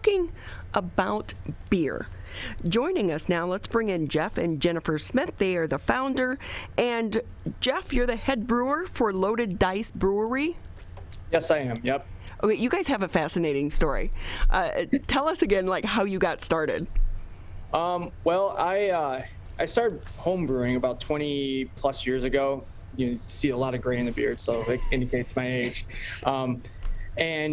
talking about beer. Joining us now, let's bring in Jef and Jennifer Smith. They are the founder. And Jef, you're the head brewer for Loaded Dice Brewery? Yes, I am. Yep. Okay, you guys have a fascinating story. Tell us again, like, how you got started. Well, I started home brewing about 20 plus years ago. You see a lot of gray in the beard, so it indicates my age. We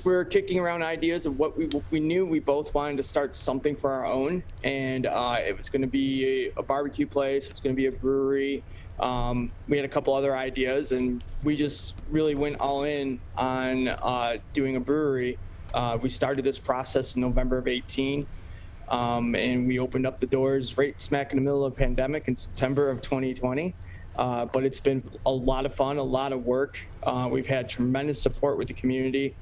were kicking around ideas of what we knew we both wanted to start something for our own, and it was going to be a barbecue place. It was going to be a brewery. We had a couple other ideas, and we just really went all in on doing a brewery. We started this process in November of 18, and we opened up the doors right smack in the middle of the pandemic in September of 2020. But it's been a lot of fun, a lot of work. We've had tremendous support with the community.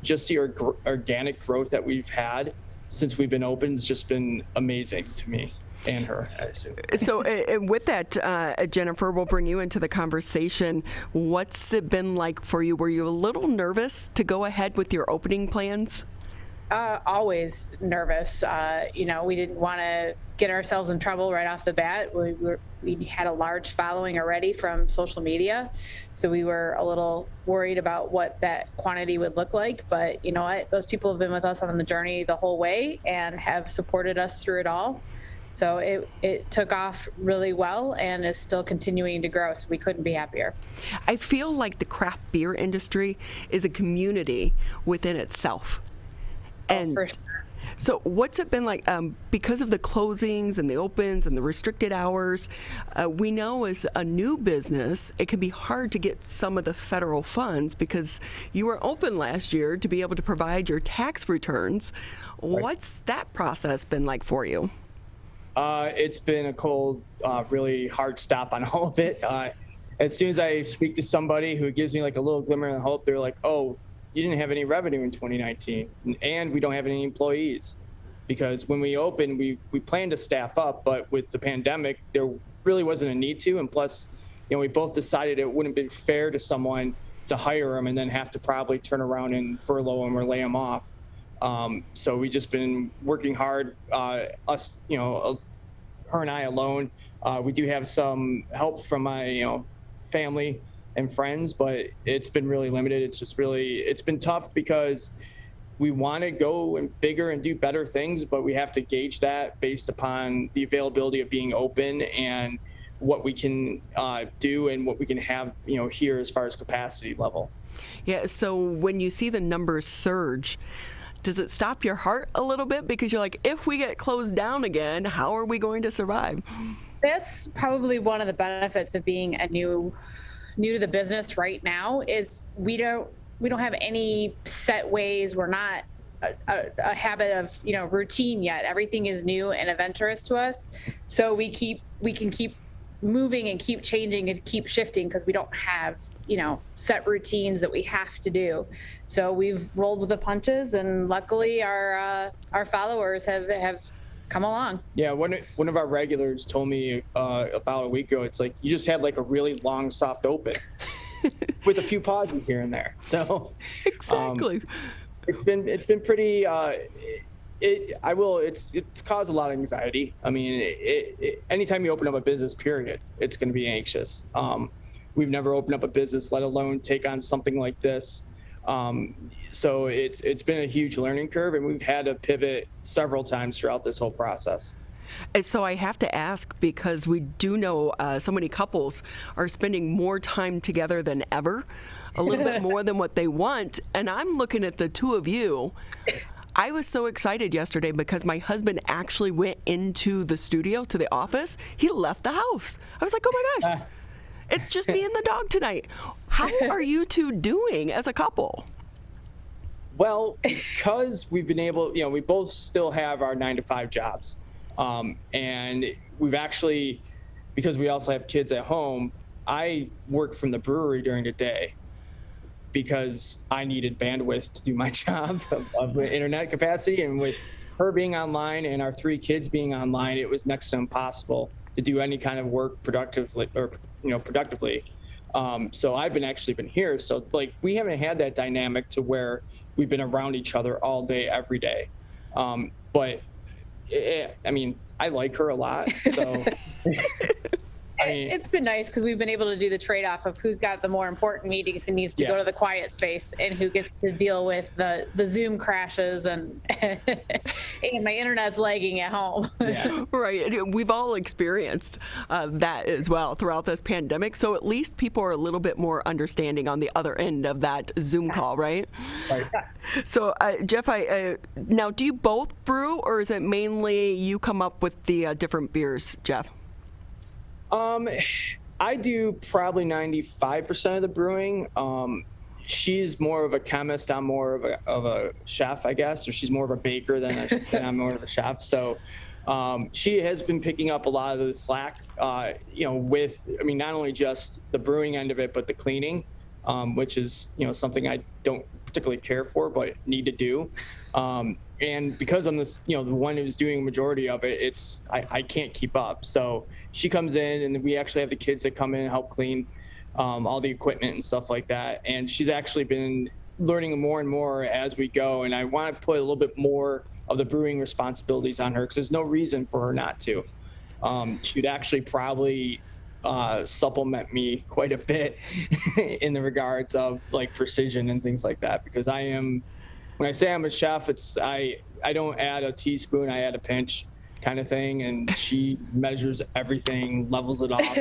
Just the organic growth that we've had since we've been open has just been amazing to me and her, I assume. So with that, Jennifer, we'll bring you into the conversation. What's it been like for you? Were you a little nervous to go ahead with your opening plans? Always nervous. We didn't want to get ourselves in trouble right off the bat. We had a large following already from social media, so we were a little worried about what that quantity would look like. But you know what? Those people have been with us on the journey the whole way and have supported us through it all. So it took off really well and is still continuing to grow, so we couldn't be happier. I feel like the craft beer industry is a community within itself. And for sure. So what's it been like because of the closings and the opens and the restricted hours? We know as a new business, it can be hard to get some of the federal funds because you were open last year to be able to provide your tax returns. Right. What's that process been like for you? It's been a cold, really hard stop on all of it. As soon as I speak to somebody who gives me like a little glimmer of hope, they're like, oh, you didn't have any revenue in 2019, and we don't have any employees. Because when we opened, we planned to staff up, but with the pandemic, there really wasn't a need to. And plus, we both decided it wouldn't be fair to someone to hire them and then have to probably turn around and furlough them or lay them off. So we just been working hard, her and I alone. We do have some help from my, family and friends, but it's been really limited. It's been tough because we want to go and bigger and do better things, but we have to gauge that based upon the availability of being open and what we can do and what we can have, here as far as capacity level. Yeah. So when you see the numbers surge, does it stop your heart a little bit? Because you're like, if we get closed down again, how are we going to survive? That's probably one of the benefits of being a new to the business right now is we don't have any set ways. We're not a habit of routine yet. Everything is new and adventurous to us, so we can keep moving and keep changing and keep shifting because we don't have set routines that we have to do. So we've rolled with the punches, and luckily our followers have come along. Yeah, one of our regulars told me about a week ago, it's like you just had like a really long soft open with a few pauses here and there. So exactly. It's been pretty it's caused a lot of anxiety. I mean, anytime you open up a business, period, it's going to be anxious. We've never opened up a business, let alone take on something like this. So it's been a huge learning curve, and we've had to pivot several times throughout this whole process. And so I have to ask, because we do know so many couples are spending more time together than ever, a little bit more than what they want. And I'm looking at the two of you. I was so excited yesterday because my husband actually went into the studio, to the office. He left the house. I was like, oh my gosh. It's just me and the dog tonight. How are you two doing as a couple? Well, because we've been able, we both still have our 9-to-5 jobs. And we've actually, because we also have kids at home, I work from the brewery during the day because I needed bandwidth to do my job of internet capacity. And with her being online and our 3 kids being online, it was next to impossible to do any kind of work productively. So I've been here. So like we haven't had that dynamic to where we've been around each other all day, every day. But I mean, I like her a lot, so. I mean, It's been nice because we've been able to do the trade-off of who's got the more important meetings and needs to go to the quiet space, and who gets to deal with the Zoom crashes and and my internet's lagging at home. yeah. Right. We've all experienced that as well throughout this pandemic. So at least people are a little bit more understanding on the other end of that Zoom call, right? Right. So, Jeff, now, do you both brew, or is it mainly you come up with the different beers, Jeff? I do probably 95% of the brewing. She's more of a chemist. I'm more of a chef, I guess, or she's more of a baker than I'm more of a chef. So she has been picking up a lot of the slack, with, I mean, not only just the brewing end of it, but the cleaning, which is, something I don't particularly care for, but need to do. And because I'm this, the one who's doing a majority of it, I can't keep up. So she comes in, and we actually have the kids that come in and help clean all the equipment and stuff like that. And she's actually been learning more and more as we go. And I want to put a little bit more of the brewing responsibilities on her, because there's no reason for her not to. She'd actually probably supplement me quite a bit in the regards of like precision and things like that, because when I say I'm a chef, I don't add a teaspoon, I add a pinch kind of thing, and she measures everything, levels it off.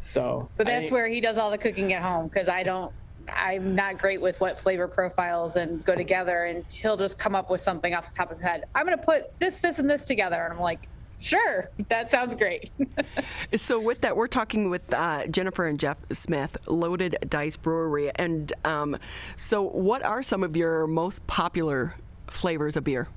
So, But that's where he does all the cooking at home, because I'm not great with what flavor profiles and go together, and he'll just come up with something off the top of his head. I'm going to put this, and this together. And I'm like, sure, that sounds great. So with that, we're talking with Jennifer and Jef Smith, Loaded Dice Brewery. And so what are some of your most popular flavors of beer?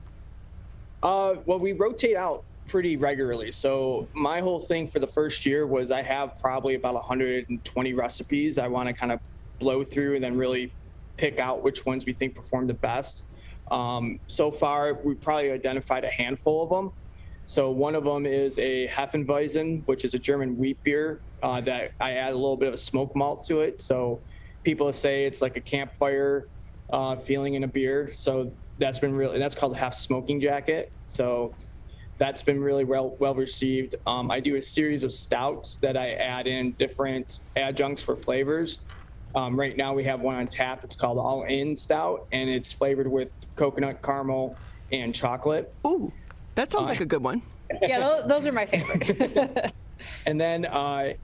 Well, we rotate out pretty regularly. So my whole thing for the first year was I have probably about 120 recipes I want to kind of blow through and then really pick out which ones we think perform the best. So far, we probably identified a handful of them. So one of them is a Hefeweizen, which is a German wheat beer that I add a little bit of a smoke malt to it. So people say it's like a campfire feeling in a beer. So that's called the Hef Smoking Jacket. So that's been really well received. I do a series of stouts that I add in different adjuncts for flavors. Right now we have one on tap. It's called All In Stout, and it's flavored with coconut, caramel, and chocolate. Ooh, that sounds like a good one. Yeah, those are my favorite. And then I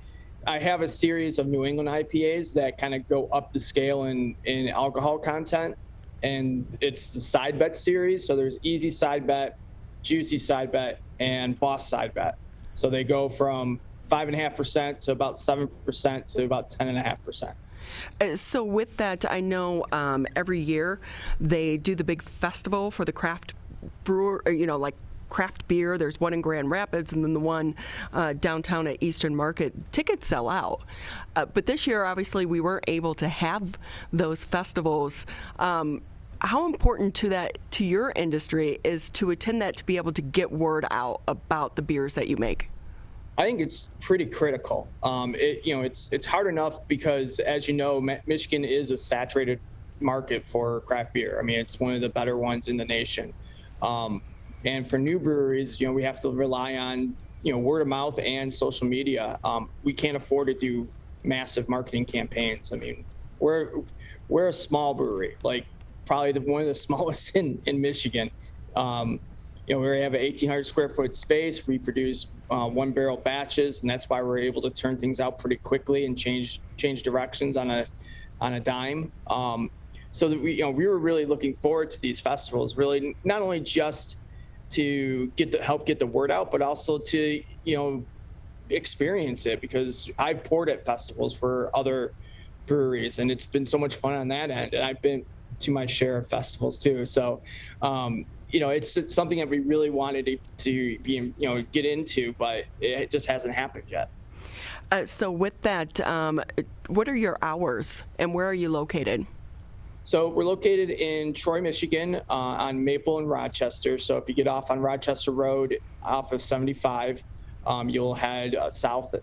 have a series of New England IPAs that kind of go up the scale in alcohol content. And it's the side bet series. So there's easy side bet, juicy side bet, and boss side bet. So they go from 5.5% to about 7% to about 10.5%. So with that, I know every year they do the big festival for the craft brewer, like craft beer. There's one in Grand Rapids, and then the one downtown at Eastern Market. Tickets sell out. But this year, obviously, we weren't able to have those festivals. How important to your industry is to attend that, to be able to get word out about the beers that you make? I think it's pretty critical. It's hard enough because, as you know, Michigan is a saturated market for craft beer. I mean, it's one of the better ones in the nation. And for new breweries, we have to rely on, word of mouth and social media. We can't afford to do massive marketing campaigns. I mean, we're a small brewery, like probably one of the smallest in Michigan. We have an 1,800 square foot space. We produce 1 barrel batches, and that's why we're able to turn things out pretty quickly and change directions on a dime. So that we were really looking forward to these festivals, really not only just to help get the word out, but also to experience it, because I've poured at festivals for other breweries, and it's been so much fun on that end. And I've been to my share of festivals too. So, it's something that we really wanted to be, get into, but it just hasn't happened yet. So with that, what are your hours and where are you located? So we're located in Troy, Michigan, on Maple and Rochester. So if you get off on Rochester Road off of 75, you'll head southwestish.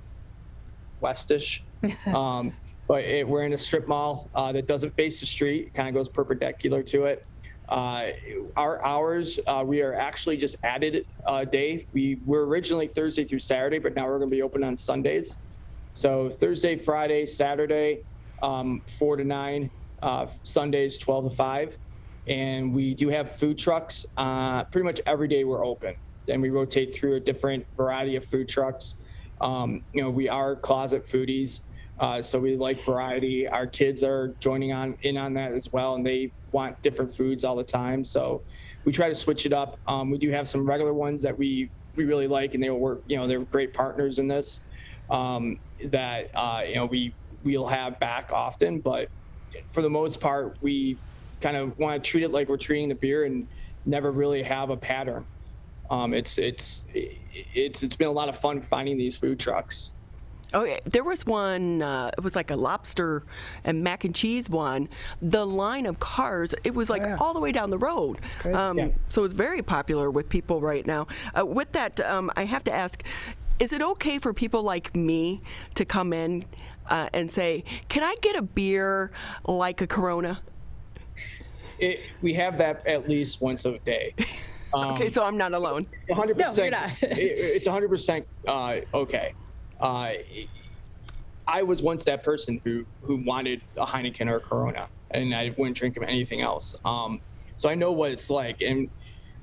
But we're in a strip mall that doesn't face the street. It kind of goes perpendicular to it. Our hours, we are actually just added a day. We were originally Thursday through Saturday, but now we're going to be open on Sundays. So Thursday, Friday, Saturday, 4 to 9, Sundays 12 to 5. And we do have food trucks. Pretty much every day we're open. And we rotate through a different variety of food trucks. We are closet foodies, so we like variety. Our kids are joining in on that as well, and they want different foods all the time. So we try to switch it up. We do have some regular ones that we really like, and they will work. They're great partners in this. We'll have back often, but for the most part, we kind of want to treat it like we're treating the beer and never really have a pattern. It's been a lot of fun finding these food trucks. Oh, yeah. There was one, it was like a lobster and mac and cheese one. The line of cars, it was like all the way down the road. That's crazy. So it's very popular with people right now. With that, I have to ask, is it okay for people like me to come in and say, can I get a beer like a Corona? We have that at least once a day. Okay, so I'm not alone. 100%. No, you're not. It's 100% okay. I was once that person who wanted a Heineken or a Corona, and I wouldn't drink anything else. So I know what it's like. And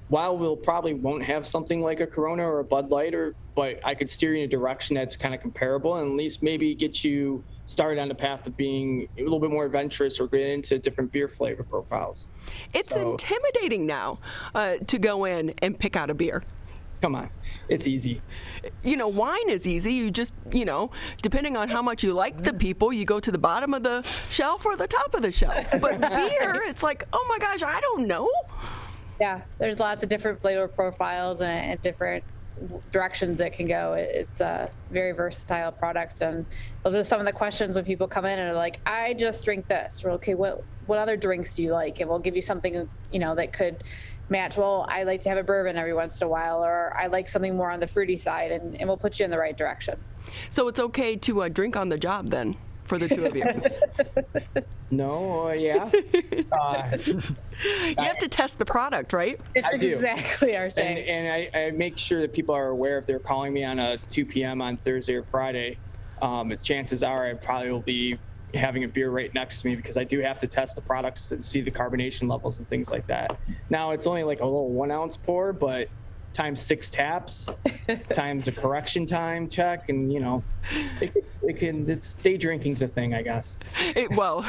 while we'll probably won't have something like a Corona or a Bud Light, but I could steer you in a direction that's kind of comparable, and at least maybe get you started on the path of being a little bit more adventurous or get into different beer flavor profiles. It's intimidating now to go in and pick out a beer. Come on, it's easy. Wine is easy. You just, depending on how much you like the people, you go to the bottom of the shelf or the top of the shelf. But beer, it's like, oh my gosh, I don't know. Yeah, there's lots of different flavor profiles and different directions it can go. It's a very versatile product, and those are some of the questions when people come in and are like, I just drink this. We're okay, what other drinks do you like? And we'll give you something that could match. Well, I like to have a bourbon every once in a while, or I like something more on the fruity side, and we'll put you in the right direction. So it's okay to drink on the job then for the two of you? No, yeah. You have to test the product, right? I do. Exactly our saying. And I make sure that people are aware if they're calling me on a 2 p.m. on Thursday or Friday, chances are I probably will be having a beer right next to me, because I do have to test the products and see the carbonation levels and things like that. Now it's only like a little 1 ounce pour, but times 6 taps, times a correction time check, and it's day drinking's a thing, I guess. Well,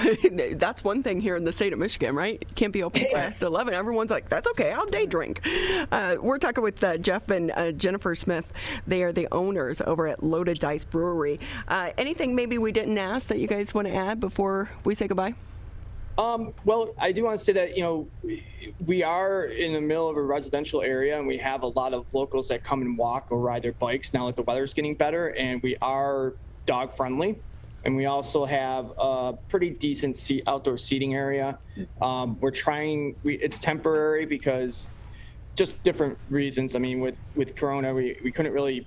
that's one thing here in the state of Michigan, right? It can't be open past 11. Everyone's like, that's okay, I'll day drink. We're talking with Jef and Jennifer Smith. They are the owners over at Loaded Dice Brewery. Anything maybe we didn't ask that you guys want to add before we say goodbye? Well, I do want to say that, we are in the middle of a residential area, and we have a lot of locals that come and walk or ride their bikes now that the weather's getting better, and we are dog friendly. And we also have a pretty decent outdoor seating area. We're trying, it's temporary because just different reasons. I mean, with Corona, we couldn't really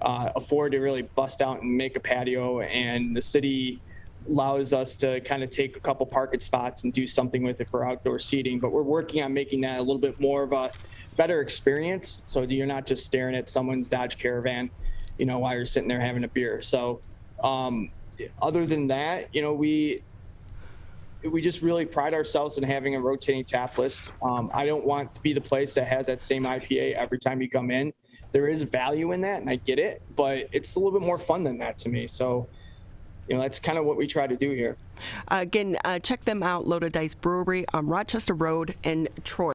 afford to really bust out and make a patio, and the city allows us to kind of take a couple parking spots and do something with it for outdoor seating. But we're working on making that a little bit more of a better experience, so you're not just staring at someone's Dodge Caravan, while you're sitting there having a beer. So other than that, we just really pride ourselves in having a rotating tap list. I don't want to be the place that has that same IPA every time you come in. There is value in that, and I get it, but it's a little bit more fun than that to me. So that's kind of what we try to do here. Again, check them out, Loaded Dice Brewery on Rochester Road in Troy.